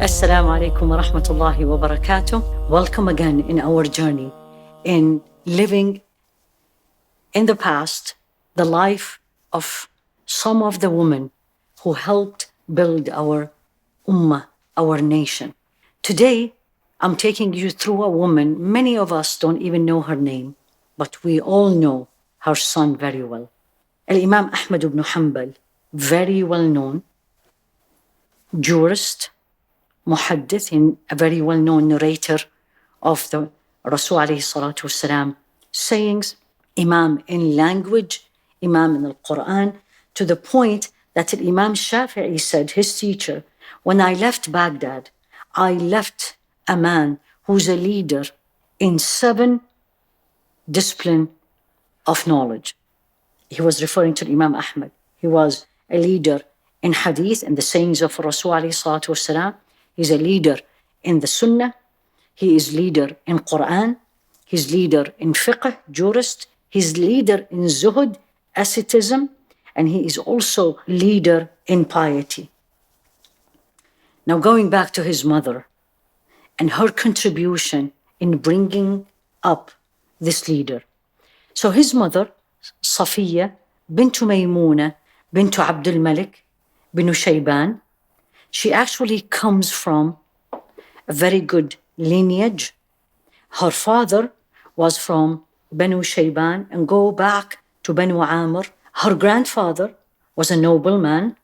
Assalamu alaikum wa rahmatullahi wa barakatuh. Welcome again in our journey in living in the past the life of some of the women who helped build our ummah, our nation. Today, I'm taking you through a woman many of us don't even know her name, but we all know her son very well. Imam Ahmad ibn Hanbal, very well known jurist, muhaddith, a very well-known narrator of the Rasul alayhi salatu wasalam sayings, Imam in language, Imam in the Quran, to the point that Imam Shafi'i said, his teacher, when I left Baghdad, I left a man who's a leader in 7 disciplines of knowledge. He was referring to Imam Ahmad. He was a leader in hadith and the sayings of Rasul alayhi salatu wasalam. He's a leader in the Sunnah. He is leader in Quran. He's leader in fiqh, jurist. He's leader in zuhud, asceticism. And he is also leader in piety. Now going back to his mother and her contribution in bringing up this leader. So his mother, Safia, bint Maymunah, bint Abdul Malik, bint Shayban, she actually comes from a very good lineage. Her father was from Banu Shayban and go back to Banu Amr. Her grandfather was a nobleman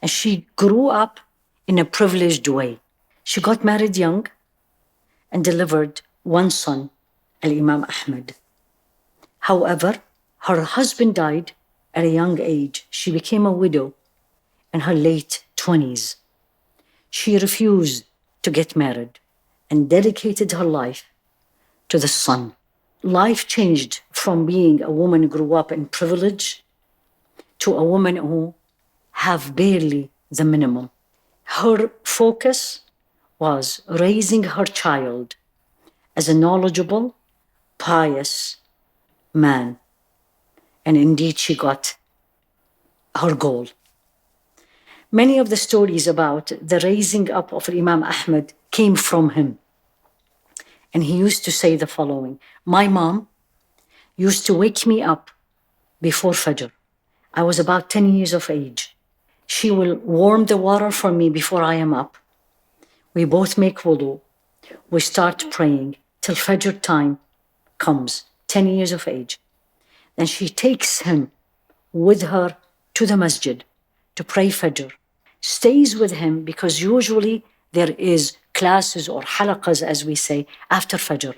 and she grew up in a privileged way. She got married young and delivered one son, Imam Ahmad. However, her husband died at a young age. She became a widow in her late 20s. She refused to get married and dedicated her life to the son. Life changed from being a woman who grew up in privilege to a woman who have barely the minimum. Her focus was raising her child as a knowledgeable, pious man. And indeed, she got her goal. Many of the stories about the raising up of Imam Ahmad came from him. And he used to say the following, my mom used to wake me up before Fajr. I was about 10 years of age. She will warm the water for me before I am up. We both make wudu. We start praying till Fajr time comes, 10 years of age. Then she takes him with her to the masjid to pray Fajr, stays with him because usually there is classes or halaqas, as we say, after Fajr.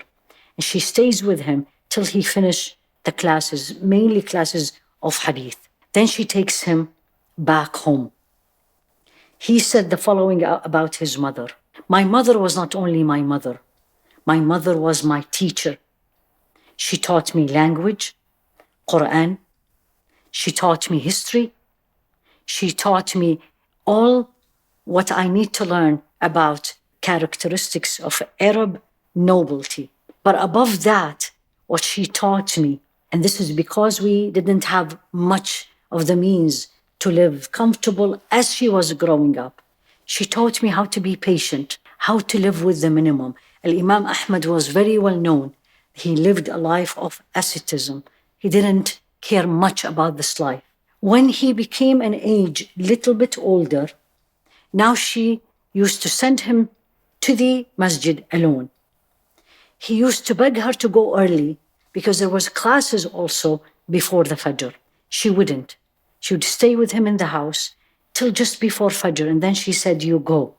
And she stays with him till he finishes the classes, mainly classes of hadith. Then she takes him back home. He said the following about his mother. My mother was not only my mother was my teacher. She taught me language, Quran. She taught me history. She taught me all what I need to learn about characteristics of Arab nobility. But above that, what she taught me, and this is because we didn't have much of the means to live comfortable as she was growing up, she taught me how to be patient, how to live with the minimum. Imam Ahmad was very well known. He lived a life of asceticism. He didn't care much about this life. When he became an age little bit older, now she used to send him to the masjid alone. He used to beg her to go early because there was classes also before the Fajr. She wouldn't. She would stay with him in the house till just before Fajr, and then she said, you go.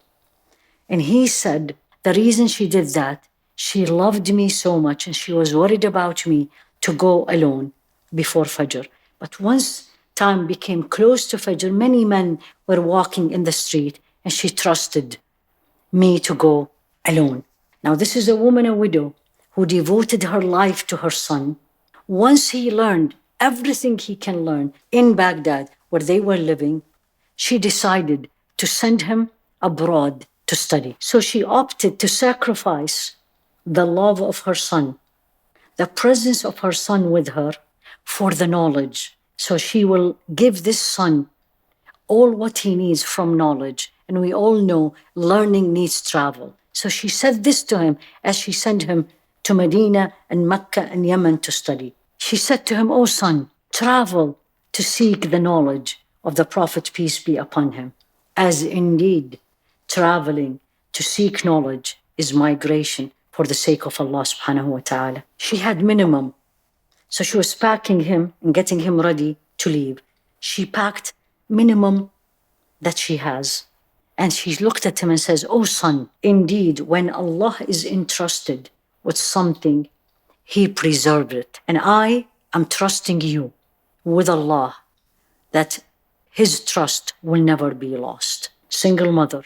And he said the reason she did that, she loved me so much and she was worried about me to go alone before Fajr. But once time became close to Fajr, many men were walking in the street and she trusted me to go alone. Now this is a woman, a widow, who devoted her life to her son. Once he learned everything he can learn in Baghdad, where they were living, she decided to send him abroad to study. So she opted to sacrifice the love of her son, the presence of her son with her, for the knowledge. So she will give this son all what he needs from knowledge And we all know learning needs travel. So she said this to him as she sent him to Medina and Mecca and Yemen to study. She said to him, "O son, travel to seek the knowledge of the Prophet, peace be upon him, as indeed traveling to seek knowledge is migration for the sake of Allah subhanahu wa ta'ala." She had minimum. So she was packing him and getting him ready to leave. She packed minimum that she has. And she looked at him and says, "Oh son, indeed, when Allah is entrusted with something, He preserved it. And I am trusting you with Allah that His trust will never be lost." Single mother,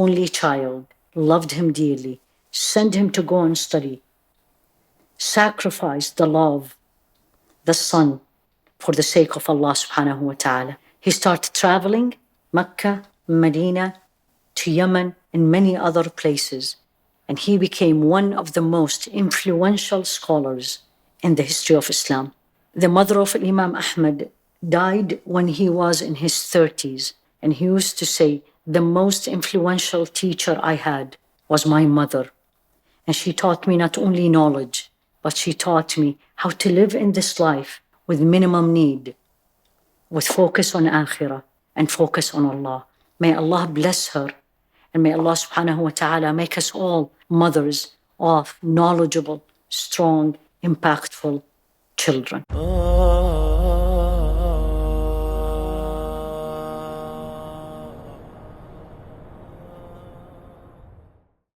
only child, loved him dearly, sent him to go and study, sacrificed the love, the son, for the sake of Allah subhanahu wa ta'ala. He started traveling Mecca, Medina, to Yemen, and many other places. And he became one of the most influential scholars in the history of Islam. The mother of Imam Ahmad died when he was in his 30s. And he used to say, "The most influential teacher I had was my mother. And she taught me not only knowledge, but she taught me how to live in this life with minimum need, with focus on akhirah and focus on Allah." May Allah bless her, and may Allah subhanahu wa ta'ala make us all mothers of knowledgeable, strong, impactful children.